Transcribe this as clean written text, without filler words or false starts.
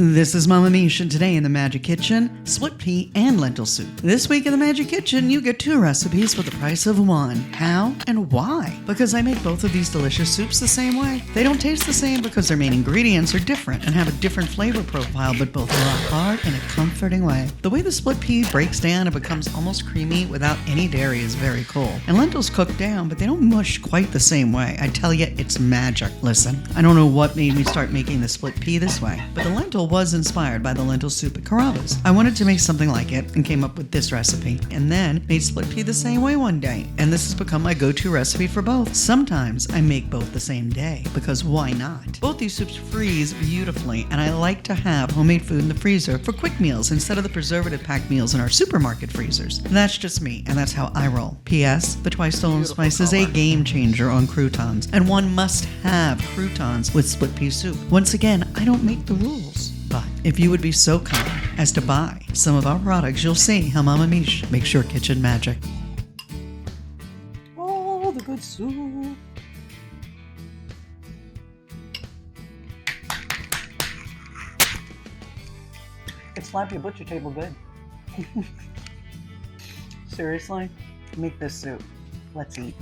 This is Mama Mish, and today in the Magic Kitchen, split pea and lentil soup. This week in the Magic Kitchen, you get 2 recipes for the price of 1. How and why? Because I make both of these delicious soups the same way. They don't taste the same because their main ingredients are different and have a different flavor profile, but both rock hard in a comforting way. The way the split pea breaks down and becomes almost creamy without any dairy is very cool. And lentils cook down, but they don't mush quite the same way. I tell you, it's magic. Listen, I don't know what made me start making the split pea this way, but the lentil was inspired by the lentil soup at Carrabba's. I wanted to make something like it and came up with this recipe, and then made split pea the same way one day, and this has become my go-to recipe for both. Sometimes I make both the same day, because why not? Both these soups freeze beautifully, and I like to have homemade food in the freezer for quick meals instead of the preservative-packed meals in our supermarket freezers. That's just me, and that's how I roll. P.S. The Twice Stolen Spice is a game changer on croutons, and one must have croutons with split pea soup. Once again, I don't make the rules. But if you would be so kind as to buy some of our products, you'll see how Mama Mish makes your kitchen magic. Oh, the good soup. Could slap your butcher table good. Seriously? Make this soup. Let's eat.